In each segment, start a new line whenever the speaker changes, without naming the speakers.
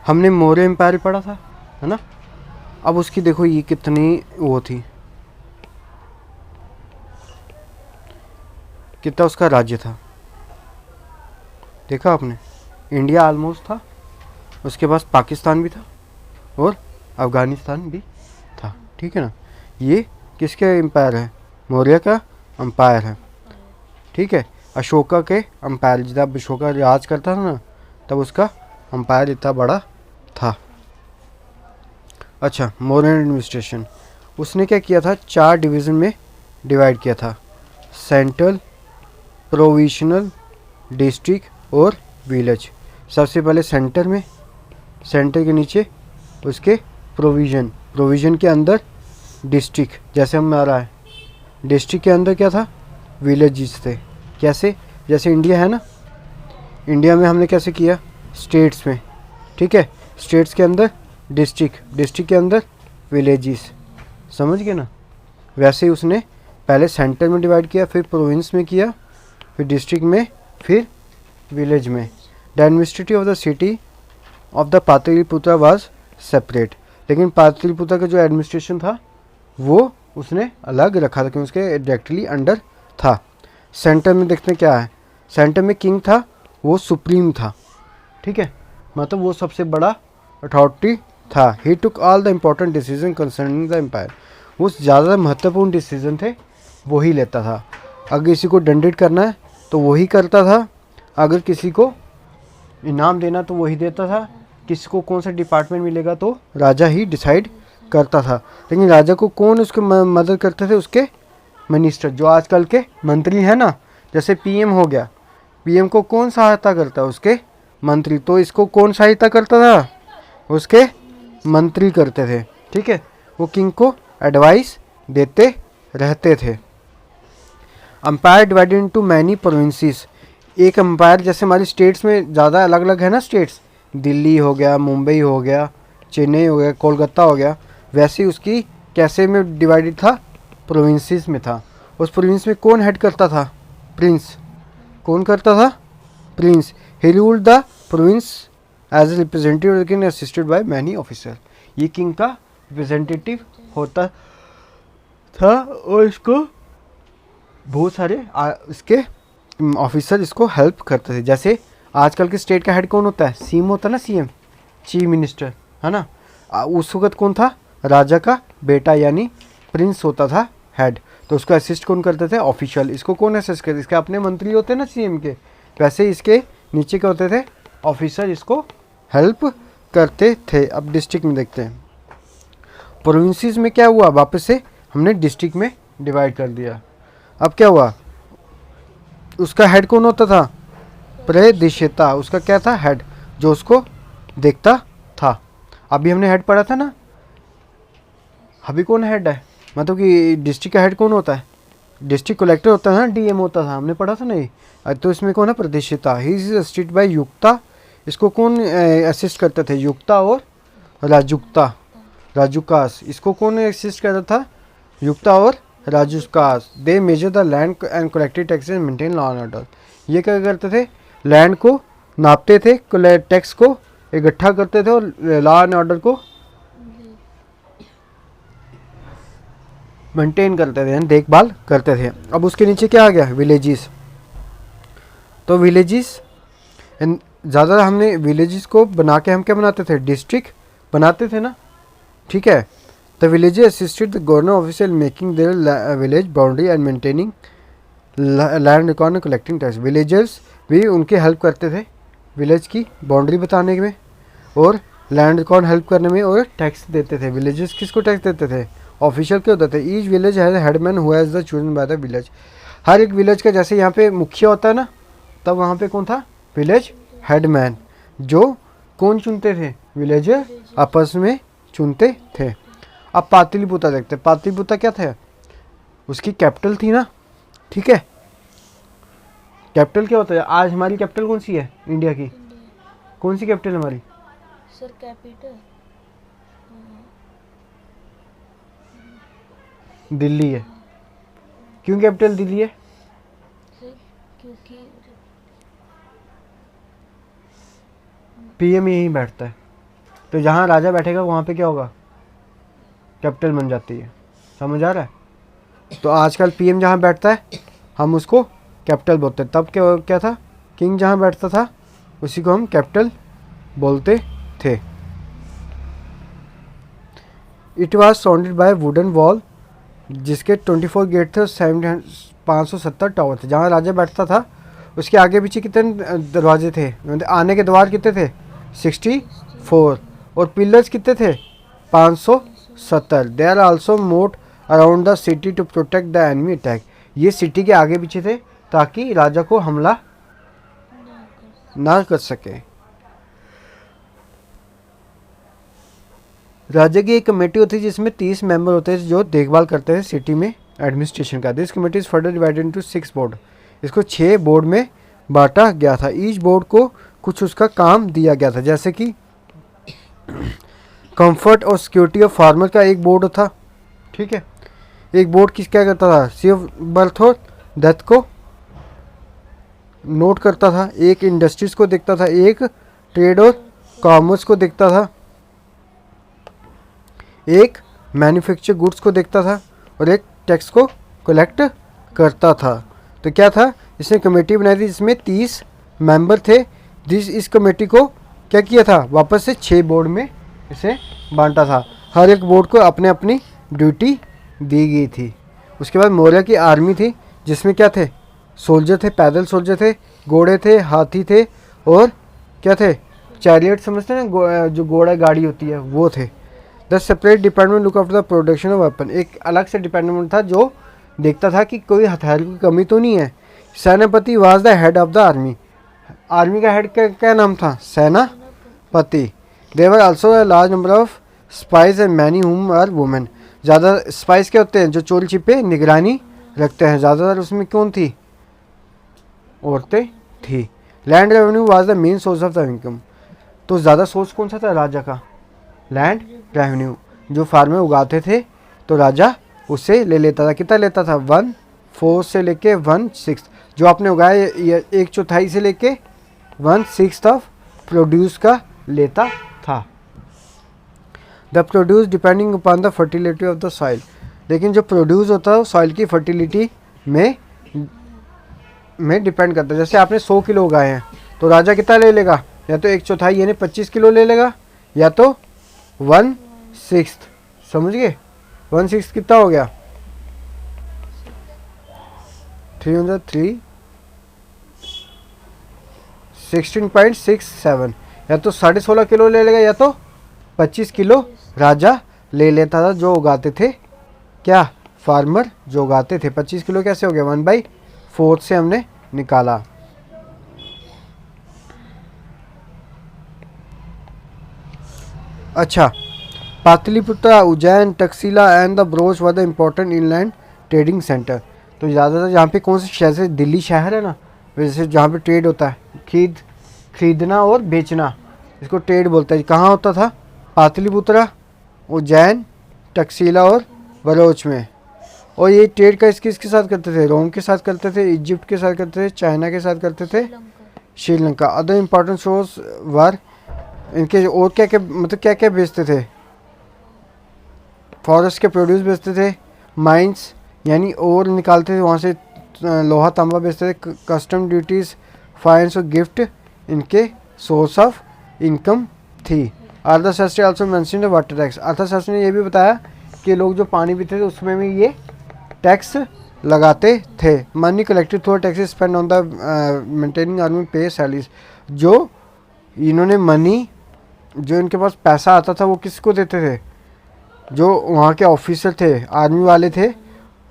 हमने मौर्य एम्पायर पढ़ा था, है ना। अब उसकी देखो ये कितनी वो थी, कितना उसका राज्य था, देखा आपने। इंडिया ऑलमोस्ट था, उसके पास पाकिस्तान भी था और अफ़गानिस्तान भी था, ठीक है ना। ये किसके एम्पायर है, मौर्य का एम्पायर है, ठीक है। अशोका के एम्पायर, जब अशोका राज करता था ना तब उसका एम्पायर इतना बड़ा था। अच्छा, मॉडर्न एडमिनिस्ट्रेशन, उसने क्या किया था, 4 डिवीज़न में डिवाइड किया था, सेंट्रल, प्रोविशनल, डिस्ट्रिक्ट और विलेज। सबसे पहले सेंटर में, सेंटर के नीचे उसके प्रोविज़न, प्रोविज़न के अंदर डिस्ट्रिक्ट, जैसे हमारा है, डिस्ट्रिक्ट के अंदर क्या था, विलेजेस थे। कैसे, जैसे इंडिया है ना, इंडिया में हमने कैसे किया, स्टेट्स में, ठीक है। स्टेट्स के अंदर डिस्ट्रिक्ट, डिस्ट्रिक्ट के अंदर विलेजेस, समझ गए ना। वैसे ही उसने पहले सेंटर में डिवाइड किया, फिर प्रोविंस में किया, फिर डिस्ट्रिक्ट में, फिर विलेज में। The administrative of the city of the Pataliputra was separate, लेकिन पाटलिपुत्र का जो एडमिनिस्ट्रेशन था वो उसने अलग रखा था, क्योंकि उसके डायरेक्टली अंडर था। सेंटर में देखते हैं क्या है, सेंटर में किंग था, वो सुप्रीम था, ठीक है, मतलब वो सबसे बड़ा अथॉरिटी था। He took all the important decision concerning the empire, वो ज़्यादा महत्वपूर्ण डिसीजन थे वही लेता था। अगर किसी को दंडित करना है तो वही करता था, अगर किसी को इनाम देना तो वही देता था, किसी को कौन सा डिपार्टमेंट मिलेगा तो राजा ही डिसाइड करता था। लेकिन राजा को कौन उसके मदद करते थे, उसके मिनिस्टर, जो आजकल के मंत्री हैं ना, जैसे पीएम हो गया, पीएम को कौन सहायता करता है, उसके मंत्री। तो इसको कौन सहायता करता था, उसके मंत्री करते थे, ठीक है। वो किंग को एडवाइस देते रहते थे। Empire divided into many provinces, एक अम्पायर जैसे हमारी स्टेट्स में ज़्यादा अलग अलग है ना, स्टेट्स, दिल्ली हो गया, मुंबई हो गया, चेन्नई हो गया, कोलकाता हो गया, वैसे ही उसकी कैसे में डिवाइडेड था, प्रोविंसेस में था। उस प्रोविंस में कौन हेड करता था, प्रिंस, कौन करता था, prince. He ruled the province as a representative लेकिन असिस्टेड बाय मैनी ऑफिसर, ये किंग का रिप्रेजेंटेटिव होता था और इसको बहुत सारे इसके ऑफिसर इसको हेल्प करते थे। जैसे आजकल के स्टेट का हेड कौन होता है, सीएम होता है ना, सीएम, चीफ मिनिस्टर, है ना। उस वक्त कौन था, राजा का बेटा यानी प्रिंस होता था हेड, तो उसको असिस्ट कौन करते थे, ऑफिशियल। इसको कौन असिस्ट करते, इसके अपने मंत्री होते हैं ना सीएम के, वैसे इसके नीचे क्या होते थे, ऑफिसर इसको हेल्प करते थे। अब डिस्ट्रिक्ट में देखते हैं, प्रोविंसेस में क्या हुआ, वापस से हमने डिस्ट्रिक्ट में डिवाइड कर दिया। अब क्या हुआ, उसका हेड कौन होता था, प्रदेशता, उसका क्या था, हेड, जो उसको देखता था। अभी हमने हेड पढ़ा था ना, अभी कौन हेड है, मतलब कि डिस्ट्रिक्ट का हेड कौन होता है, डिस्ट्रिक्ट कलेक्टर होता है ना, डीएम होता था, हमने पढ़ा था नहीं। तो इसमें कौन है, प्रदेशता। ही इज असिस्टेड बाय युक्ता, इसको कौन असिस्ट करते थे, युक्ता और राजुक्ता, राजुकास, इसको कौन असिस्ट करता था, युक्ता और राजुकास। They measure the land and collected taxes maintain law and order, ये क्या करते थे, लैंड को नापते थे, टैक्स को इकट्ठा करते थे और लॉ एंड ऑर्डर को मेंटेन करते थे, देखभाल करते थे। अब उसके नीचे क्या आ गया, विलेजेस। तो विलेजेस ज़्यादा हमने विलेजेस को बना के हम क्या बनाते थे, डिस्ट्रिक्ट बनाते थे ना, ठीक है। The villages assisted the governor official making their village boundary and maintaining land record and collecting tax. Villagers भी उनके हेल्प करते थे विलेज की बाउंड्री बताने में और लैंड रिकॉर्ड हेल्प करने में, और टैक्स देते थे। विलेजर्स किसको टैक्स देते थे, ऑफिशियल के होते थे। Each village has headman who has the chosen by the village, हर एक विलेज का जैसे यहाँ पे मुखिया होता है ना, तब वहाँ पे कौन था, विलेज हेडमैन, जो कौन चुनते थे, विलेजर आपस में चुनते थे। अब पाटलिपुत्र देखते हैं, पाटलिपुत्र क्या था, उसकी कैपिटल थी ना, ठीक है। कैपिटल क्या होता है, आज हमारी कैपिटल कौन सी है इंडिया की, कौन सी कैपिटल हमारी,
सर कैपिटल
दिल्ली है। क्यों कैपिटल दिल्ली है,
क्योंकि
पीएम यहीं बैठता है, तो जहाँ राजा बैठेगा वहाँ पे क्या होगा, कैपिटल बन जाती है। समझ आ रहा है। तो आजकल पीएम जहाँ बैठता है हम उसको कैपिटल बोलते हैं, तब क्या था, किंग जहाँ बैठता था उसी को हम कैपिटल बोलते थे। It was surrounded by wooden wall, जिसके 24 गेट थे और 570 टावर थे। जहाँ राजा बैठता था उसके आगे पीछे कितने दरवाजे थे, मतलब आने के द्वार कितने थे, 64, और पिलर्स कितने थे, 570। They are also moat around the city to protect the enemy attack. ये सिटी के आगे पीछे थे ताकि राजा को हमला ना कर सके। राजा की एक कमेटी होती है जिसमें 30 मेंबर होते हैं जो देखभाल करते हैं सिटी में एडमिनिस्ट्रेशन का। This committee is further divided into 6 board. इसको 6 बोर्ड में बांटा गया था। ईच बोर्ड को कुछ उसका काम दिया गया था, जैसे कि कंफर्ट और सिक्योरिटी ऑफ फार्मर का एक बोर्ड था, ठीक है। एक बोर्ड किस क्या करता था, सिर्फ बर्थ और डेथ को नोट करता था, एक इंडस्ट्रीज को देखता था, एक ट्रेड और कॉमर्स को देखता था, एक मैन्युफैक्चर गुड्स को देखता था और एक टैक्स को कलेक्ट करता था। तो क्या था, इसने कमेटी बनाई थी जिसमें 30 मेंबर थे। इस कमेटी को क्या किया था, वापस से 6 बोर्ड में इसे बांटा था। हर एक बोर्ड को अपने अपनी ड्यूटी दी गई थी। उसके बाद मौर्य की आर्मी थी जिसमें क्या थे, सोल्जर थे, पैदल सोल्जर थे, घोड़े थे, हाथी थे और क्या थे, चैरियट समझते हैं ना, जो घोड़ा गाड़ी होती है वो थे। The separate department look after the production of weapon. एक अलग से डिपार्टमेंट था जो देखता था कि कोई हथियार की कमी तो नहीं है। सेनापति was the head of the army. Army का हेड क्या नाम था, सेनापति। There were also a large number of spies and many whom are women. ज़्यादा स्पाइस क्या होते हैं, जो चोरी छिपे निगरानी रखते हैं, ज़्यादातर उसमें कौन थी, औरतें थी। Land revenue was the main source of the income. तो ज़्यादा सोर्स कौन सा था राजा का, लैंड रेवेन्यू। जो फार्मर उगाते थे तो राजा उससे ले लेता था। कितना लेता था, 1/4 से लेके 1/6। जो आपने उगाया 1/4 से लेके 1/6 ऑफ प्रोड्यूस का लेता था। The produce depending upon the fertility of the soil. लेकिन जो प्रोड्यूस होता है सॉइल की फर्टिलिटी में डिपेंड करता है। जैसे आपने 100 किलो उगाए हैं तो राजा कितना ले लेगा, या तो 1/4 यानी 25 किलो ले लेगा, या तो 1/6। समझ गए, 1/6 कितना हो गया, 303 16.67। या तो 16.5 किलो ले लेगा या तो 25 किलो राजा ले लेता था जो उगाते थे, क्या फार्मर जो उगाते थे। 25 किलो कैसे हो गया, 1/4 से हमने निकाला। अच्छा, Pataliputra, Ujjain, Taxila and the broach were the important inland trading centre. तो ज़्यादातर यहाँ पे कौन से शहर से, दिल्ली शहर है ना, वैसे जहाँ पे ट्रेड होता है, खरीदना और बेचना, इसको ट्रेड बोलता है। कहाँ होता था, पाटलिपुत्र, उज्जैन, टक्सिला और बलोच में। और ये ट्रेड का किसके साथ करते थे, रोम के साथ करते थे, इजिप्ट के साथ करते थे, चाइना के साथ करते थे, श्रीलंका। अदर इम्पोर्टेंट सोर्स वर, इनके और क्या क्या, मतलब क्या क्या बेचते थे, फॉरेस्ट के प्रोड्यूस बेचते थे, माइंस यानी और निकालते थे वहाँ से, लोहा तांबा बेचते थे, कस्टम ड्यूटीज़, फाइन्स और गिफ्ट इनके सोर्स ऑफ इनकम थी। अर्थशास्त्री आल्सो मेंशन वाटर टैक्स। अर्थशास्त्री ने यह भी बताया कि लोग जो पानी पीते थे उसमें भी ये टैक्स लगाते थे। Money collected through taxes spend on the maintaining army पे सैलरीज। जो इन्होंने मनी, जो इनके पास पैसा आता था वो किसको देते थे, जो वहाँ के ऑफिसर थे, आर्मी वाले थे,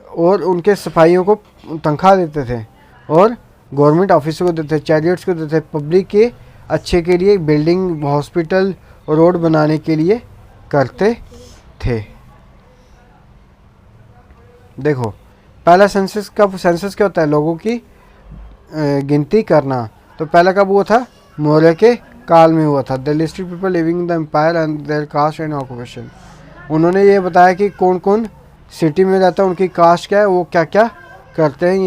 और उनके सिपाहियों को तनख्वाह देते थे, और गवर्नमेंट ऑफिसर को देते थे, चैरियट्स को देते थे, पब्लिक के अच्छे के लिए, बिल्डिंग, हॉस्पिटल, रोड बनाने के लिए करते थे। देखो, पहला सेंसस क्या होता है, लोगों की गिनती करना। तो पहला कब हुआ था, मौर्य के काल में हुआ था। The list of people living in the empire and their caste and occupation. उन्होंने ये बताया कि कौन कौन सिटी में रहता है, उनकी कास्ट क्या है, वो क्या क्या करते हैं।